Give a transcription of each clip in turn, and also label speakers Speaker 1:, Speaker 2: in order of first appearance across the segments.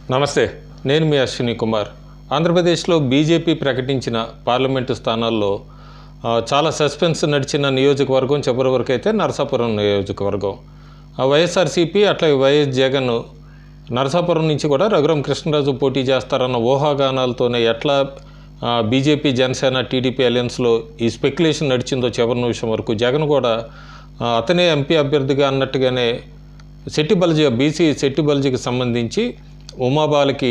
Speaker 1: నమస్తే, నేను మీ అశ్విని కుమార్. ఆంధ్రప్రదేశ్లో బీజేపీ ప్రకటించిన పార్లమెంటు స్థానాల్లో చాలా సస్పెన్స్ నడిచిన నియోజకవర్గం చివరి వరకు అయితే నరసాపురం నియోజకవర్గం. వైఎస్ఆర్సీపీ అట్లాగే వైఎస్ జగన్ నరసాపురం నుంచి కూడా రఘురామ కృష్ణరాజు పోటీ చేస్తారన్న ఊహాగానాలతోనే ఎట్లా బీజేపీ జనసేన టీడీపీ అలయన్స్లో ఈ స్పెక్యులేషన్ నడిచిందో చివరి నిమిషం వరకు జగన్ కూడా అతనే ఎంపీ అభ్యర్థిగా అన్నట్టుగానే బీసీ శెట్టి బల్జీకి సంబంధించి ఉమాబాలకి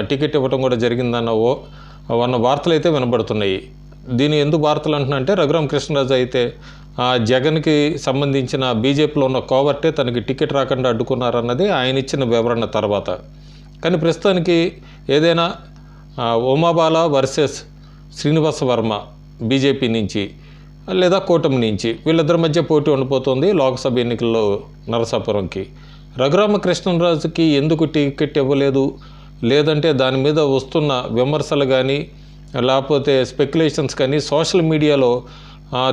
Speaker 1: టికెట్ ఇవ్వడం కూడా జరిగిందన్న వార్తలు అయితే వినబడుతున్నాయి. దీని ఎందుకు వార్తలు అంటున్నానంటే రఘురామ కృష్ణరాజు అయితే జగన్కి సంబంధించిన బీజేపీలో ఉన్న కోవర్టే తనకి టికెట్ రాకుండా అడ్డుకున్నారన్నది ఆయన ఇచ్చిన వివరణ తర్వాత. కానీ ప్రస్తుతానికి ఏదైనా ఉమాబాల వర్సెస్ శ్రీనివాస వర్మ బీజేపీ నుంచి లేదా కూటమి నుంచి వీళ్ళిద్దరి మధ్య పోటీ ఉండిపోతుంది లోక్సభ ఎన్నికల్లో నరసాపురంకి. రఘురామ కృష్ణరాజుకి ఎందుకు టికెట్ ఇవ్వలేదు, లేదంటే దాని మీద వస్తున్న విమర్శలు కానీ లేకపోతే స్పెక్యులేషన్స్ కానీ సోషల్ మీడియాలో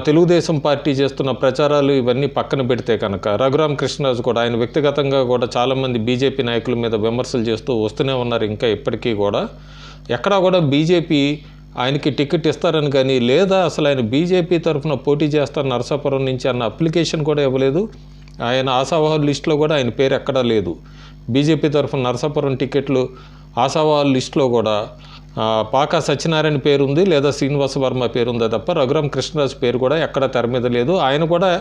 Speaker 1: తెలుగుదేశం పార్టీ చేస్తున్న ప్రచారాలు ఇవన్నీ పక్కన పెడితే కనుక రఘురామ కృష్ణరాజు కూడా ఆయన వ్యక్తిగతంగా కూడా చాలామంది బీజేపీ నాయకుల మీద విమర్శలు చేస్తూ వస్తూనే ఉన్నారు. ఇంకా ఇప్పటికీ కూడా ఎక్కడా కూడా బీజేపీ ఆయనకి టికెట్ ఇస్తారని కానీ లేదా అసలు ఆయన బీజేపీ తరఫున పోటీ చేస్తారు నరసాపురం నుంచి అన్న అప్లికేషన్ కూడా ఇవ్వలేదు. ఆయన ఆశావాహుల లిస్టులో కూడా ఆయన పేరు ఎక్కడా లేదు. బీజేపీ తరఫున నరసాపురం టికెట్లు ఆశావాహుల లిస్టులో కూడా పాకా సత్యనారాయణ పేరు ఉంది లేదా శ్రీనివాస వర్మ పేరు ఉందే తప్ప రఘురామ కృష్ణరాజు పేరు కూడా ఎక్కడ తెర మీద లేదు. ఆయన కూడా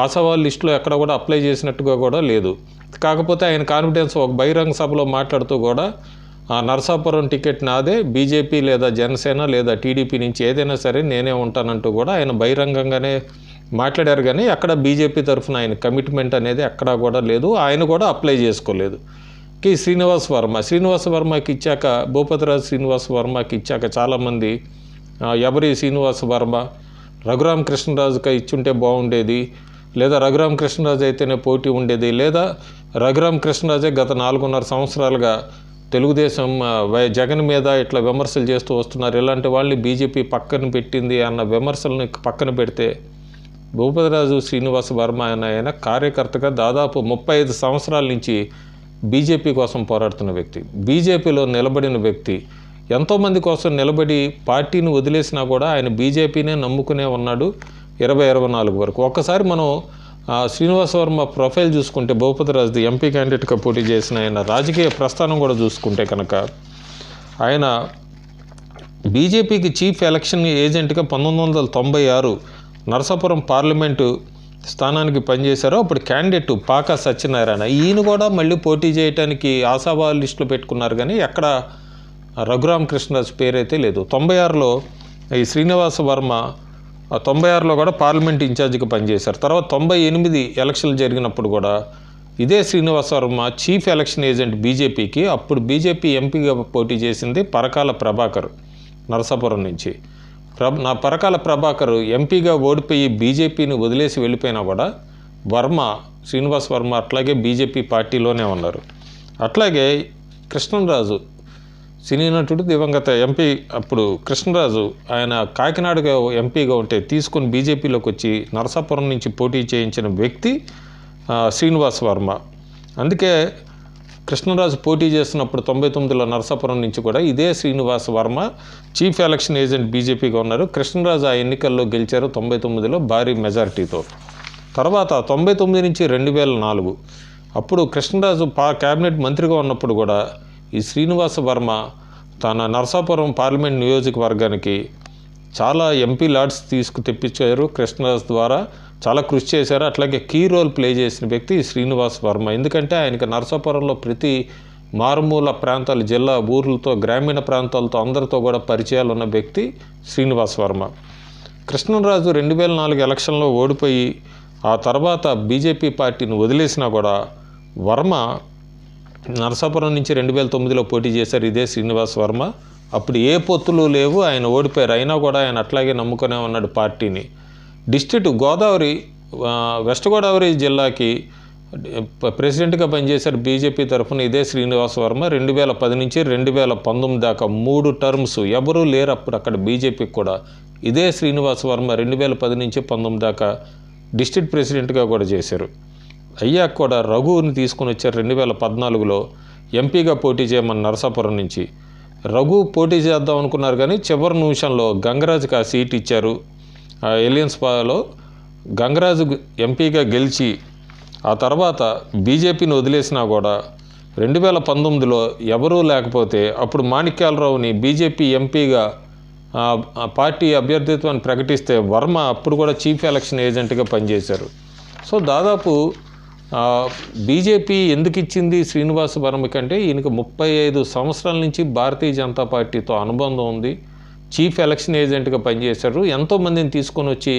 Speaker 1: ఆశావాహుల లిస్టులో ఎక్కడ కూడా అప్లై చేసినట్టుగా కూడా లేదు. కాకపోతే ఆయన కాన్ఫిడెన్స్ ఒక బహిరంగ సభలో మాట్లాడుతూ కూడా నరసాపురం టికెట్ నాదే, బీజేపీ లేదా జనసేన లేదా టీడీపీ నుంచి ఏదైనా సరే నేనే ఉంటానంటూ కూడా ఆయన బహిరంగంగానే మాట్లాడారు. కానీ అక్కడ బీజేపీ తరఫున ఆయన కమిట్మెంట్ అనేది ఎక్కడా కూడా లేదు. ఆయన కూడా అప్లై చేసుకోలేదు. శ్రీనివాస వర్మకి ఇచ్చాక భూపతిరాజు శ్రీనివాస వర్మకి ఇచ్చాక చాలామంది ఎవరి శ్రీనివాస వర్మ రఘురామ కృష్ణరాజుకి ఇచ్చుంటే బాగుండేది, లేదా రఘురామ కృష్ణరాజు అయితేనే పోటీ ఉండేది, లేదా రఘురామ కృష్ణరాజే గత 4.5 సంవత్సరాలుగా తెలుగుదేశం జగన్ మీద ఇట్లా విమర్శలు చేస్తూ వస్తున్నారు, ఇలాంటి వాళ్ళని బీజేపీ పక్కన పెట్టింది అన్న విమర్శలను పక్కన పెడితే భూపతిరాజు శ్రీనివాస వర్మ ఆయన కార్యకర్తగా దాదాపు 35 సంవత్సరాల నుంచి బీజేపీ కోసం పోరాడుతున్న వ్యక్తి, బీజేపీలో నిలబడిన వ్యక్తి, ఎంతోమంది కోసం నిలబడి పార్టీని వదిలేసినా కూడా ఆయన బీజేపీనే నమ్ముకునే ఉన్నాడు 2024 వరకు. ఒక్కసారి మనం శ్రీనివాస వర్మ ప్రొఫైల్ చూసుకుంటే భూపతిరాజుది ఎంపీ క్యాండిడేట్గా పోటీ చేసిన ఆయన రాజకీయ ప్రస్థానం కూడా చూసుకుంటే కనుక ఆయన బీజేపీకి చీఫ్ ఎలక్షన్ ఏజెంట్గా 1996 నరసాపురం పార్లమెంటు స్థానానికి పనిచేశారో అప్పుడు క్యాండిడేట్ పాకా సత్యనారాయణ. ఈయన కూడా మళ్ళీ పోటీ చేయడానికి ఆశావాహుల లిస్టులో పెట్టుకున్నారు. కానీ ఎక్కడ రఘురామ కృష్ణరాజు పేరైతే లేదు. 96లో ఈ శ్రీనివాస వర్మ 96లో కూడా పార్లమెంట్ ఇన్ఛార్జిగా పనిచేశారు. తర్వాత 98 ఎలక్షన్లు జరిగినప్పుడు కూడా ఇదే Srinivasa Varma chief election agent బీజేపీకి. అప్పుడు బీజేపీ ఎంపీగా పోటీ చేసింది పరకాల ప్రభాకర్ నరసాపురం నుంచి. పరకాల ప్రభాకర్ ఎంపీగా ఓడిపోయి బీజేపీని వదిలేసి వెళ్ళిపోయినా కూడా శ్రీనివాస వర్మ అట్లాగే బీజేపీ పార్టీలోనే ఉన్నారు. అట్లాగే కృష్ణరాజు సినీ నటుడు దివంగత ఎంపీ అప్పుడు కృష్ణరాజు ఆయన కాకినాడగా ఎంపీగా ఉంటే తీసుకుని బీజేపీలోకి వచ్చి నరసాపురం నుంచి పోటీ చేయించిన వ్యక్తి శ్రీనివాస వర్మ. అందుకే కృష్ణరాజు పోటీ చేస్తున్నప్పుడు 99లో నరసాపురం నుంచి కూడా ఇదే Srinivasa Varma chief election agent బీజేపీగా ఉన్నారు. కృష్ణరాజు ఆ ఎన్నికల్లో గెలిచారు 99లో భారీ మెజారిటీతో. తర్వాత 99 నుంచి 2004 అప్పుడు కృష్ణరాజు క్యాబినెట్ మంత్రిగా ఉన్నప్పుడు కూడా ఈ శ్రీనివాస వర్మ తన నరసాపురం పార్లమెంట్ నియోజకవర్గానికి చాలా ఎంపీ లాడ్స్ తెప్పించారు. కృష్ణరాజు ద్వారా చాలా కృషి చేశారు. అట్లాగే కీ రోల్ ప్లే చేసిన వ్యక్తి శ్రీనివాస వర్మ. ఎందుకంటే ఆయనకి నరసాపురంలో ప్రతి మారుమూల ప్రాంతాలు జిల్లా ఊర్లతో గ్రామీణ ప్రాంతాలతో అందరితో కూడా పరిచయాలు ఉన్న వ్యక్తి శ్రీనివాస వర్మ. కృష్ణరాజు 2004 ఎలక్షన్లో ఓడిపోయి ఆ తర్వాత బీజేపీ పార్టీని వదిలేసినా కూడా వర్మ నరసాపురం నుంచి 2009లో పోటీ చేశారు ఇదే శ్రీనివాస వర్మ. అప్పుడు ఏ పొత్తులు లేవు, ఆయన ఓడిపోయారు. అయినా కూడా ఆయన అట్లాగే నమ్ముకునే ఉన్నాడు పార్టీని. డిస్ట్రిక్ట్ వెస్ట్ గోదావరి జిల్లాకి ప్రెసిడెంట్గా పనిచేశారు బీజేపీ తరఫున ఇదే శ్రీనివాస వర్మ. 2010 నుంచి 2019 దాకా 3 టర్మ్స్ ఎవరూ లేరు అప్పుడు అక్కడ బీజేపీకి కూడా. ఇదే శ్రీనివాస వర్మ 2010 నుంచి 19 దాకా డిస్ట్రిక్ట్ ప్రెసిడెంట్గా కూడా చేశారు. అయ్యాక కూడా రఘుని తీసుకుని వచ్చారు 2014లో ఎంపీగా పోటీ చేయమని నరసాపురం నుంచి. రఘు పోటీ చేద్దాం అనుకున్నారు కానీ చివరి నిమిషంలో గంగరాజుకి ఆ సీట్ ఇచ్చారు. ఎలియన్స్లో గంగరాజు ఎంపీగా గెలిచి ఆ తర్వాత బీజేపీని వదిలేసినా కూడా 2019లో ఎవరూ లేకపోతే అప్పుడు మాణిక్యాలరావుని బీజేపీ ఎంపీగా పార్టీ అభ్యర్థిత్వాన్ని ప్రకటిస్తే వర్మ అప్పుడు కూడా చీఫ్ ఎలక్షన్ ఏజెంట్గా పనిచేశారు. సో దాదాపు బీజేపీ ఎందుకు ఇచ్చింది శ్రీనివాస్ వర్మకి అంటే ఈయనకి 35 సంవత్సరాల నుంచి భారతీయ జనతా పార్టీతో అనుబంధం ఉంది. చీఫ్ ఎలక్షన్ ఏజెంట్గా పనిచేశారు. ఎంతోమందిని తీసుకొని వచ్చి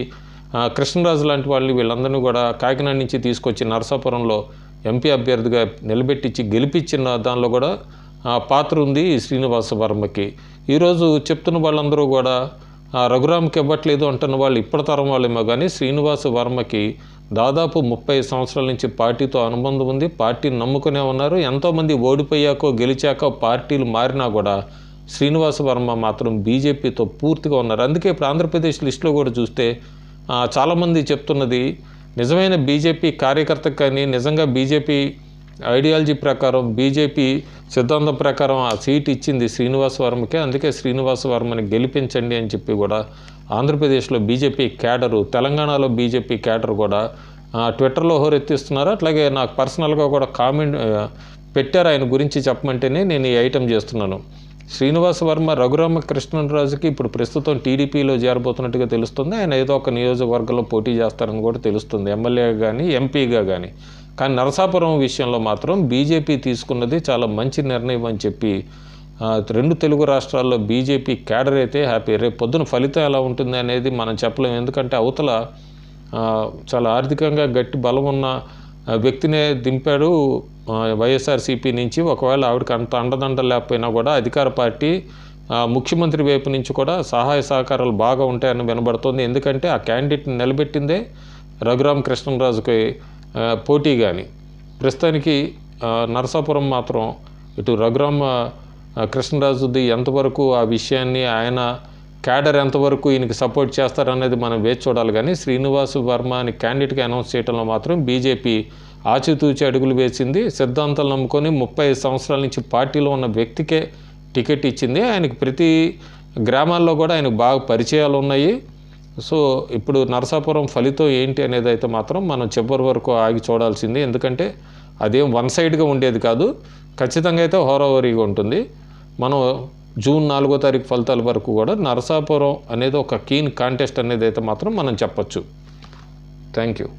Speaker 1: కృష్ణరాజు లాంటి వాళ్ళని వీళ్ళందరినీ కూడా కాకినాడ నుంచి తీసుకొచ్చి నరసాపురంలో ఎంపీ అభ్యర్థిగా నిలబెట్టించి గెలిపించిన దానిలో కూడా పాత్ర ఉంది శ్రీనివాస వర్మకి. ఈరోజు చెప్తున్న వాళ్ళందరూ కూడా రఘురామ్కి ఇవ్వట్లేదు అంటున్న వాళ్ళు ఇప్పటి తరం వాళ్ళేమో కానీ శ్రీనివాస వర్మకి దాదాపు 30 సంవత్సరాల నుంచి పార్టీతో అనుబంధం ఉంది. పార్టీని నమ్ముకునే ఉన్నారు. ఎంతోమంది ఓడిపోయాకో గెలిచాకో పార్టీలు మారినా కూడా శ్రీనివాస వర్మ మాత్రం బీజేపీతో పూర్తిగా ఉన్నారు. అందుకే ఇప్పుడు ఆంధ్రప్రదేశ్ లిస్టులో కూడా చూస్తే చాలామంది చెప్తున్నది నిజమైన బీజేపీ కార్యకర్తకు కానీ నిజంగా బీజేపీ ఐడియాలజీ ప్రకారం బీజేపీ సిద్ధాంతం ప్రకారం ఆ సీట్ ఇచ్చింది శ్రీనివాస వర్మకే. అందుకే శ్రీనివాస వర్మని గెలిపించండి అని చెప్పి కూడా ఆంధ్రప్రదేశ్లో బీజేపీ క్యాడరు, తెలంగాణలో బీజేపీ క్యాడర్ కూడా ట్విట్టర్లో హోరెత్తిస్తున్నారు. అట్లాగే నాకు పర్సనల్గా కూడా కామెంట్ పెట్టారు ఆయన గురించి చెప్పమంటేనే నేను ఈ ఐటెం చేస్తున్నాను. శ్రీనివాస వర్మ రఘురామ కృష్ణరాజుకి ఇప్పుడు ప్రస్తుతం టీడీపీలో చేరబోతున్నట్టుగా తెలుస్తుంది. ఆయన ఏదో ఒక నియోజకవర్గంలో పోటీ చేస్తారని కూడా తెలుస్తుంది, ఎమ్మెల్యేగా కానీ ఎంపీగా కానీ. కానీ నరసాపురం విషయంలో మాత్రం బీజేపీ తీసుకున్నది చాలా మంచి నిర్ణయం అని చెప్పి 2 తెలుగు రాష్ట్రాల్లో బీజేపీ క్యాడర్ అయితే హ్యాపీ. రేపు పొద్దున ఫలితం ఎలా ఉంటుంది అనేది మనం చెప్పలేము. ఎందుకంటే అవతల చాలా ఆర్థికంగా గట్టి బలం ఉన్న వ్యక్తినే దింపాడు వైఎస్ఆర్సీపీ నుంచి. ఒకవేళ ఆవిడకి అంత అండదండ లేకపోయినా కూడా అధికార పార్టీ ముఖ్యమంత్రి వైపు నుంచి కూడా సహాయ సహకారాలు బాగా ఉంటాయని వినబడుతుంది. ఎందుకంటే ఆ క్యాండిడేట్ని నిలబెట్టిందే రఘురామ కృష్ణరాజుకి పోటీ. కానీ ప్రస్తుతానికి నరసాపురం మాత్రం ఇటు రఘురామ కృష్ణరాజుది ఎంతవరకు ఆ విషయాన్ని ఆయన క్యాడర్ ఎంతవరకు ఈయనకి సపోర్ట్ చేస్తారనేది మనం వేచి చూడాలి. కానీ శ్రీనివాస్ వర్మ అని క్యాండిడేట్గా అనౌన్స్ చేయడంలో మాత్రం బీజేపీ ఆచితూచి అడుగులు వేసింది. సిద్ధాంతాలు నమ్ముకొని 30 సంవత్సరాల నుంచి పార్టీలో ఉన్న వ్యక్తికే టికెట్ ఇచ్చింది. ఆయనకి ప్రతి గ్రామాల్లో కూడా ఆయనకు బాగా పరిచయాలు ఉన్నాయి. సో ఇప్పుడు నరసాపురం ఫలితం ఏంటి అనేది అయితే మాత్రం మనం చివరి వరకు ఆగి చూడాల్సింది. ఎందుకంటే అదేం వన్ సైడ్గా ఉండేది కాదు, ఖచ్చితంగా అయితే హోరాహోరీగా ఉంటుంది. మనం జూన్ 4వ తారీఖు ఫలితాల వరకు కూడా నరసాపురం అనేది ఒక కీన్ కాంటెస్ట్ అనేది అయితే మాత్రం మనం చెప్పచ్చు. Thank you.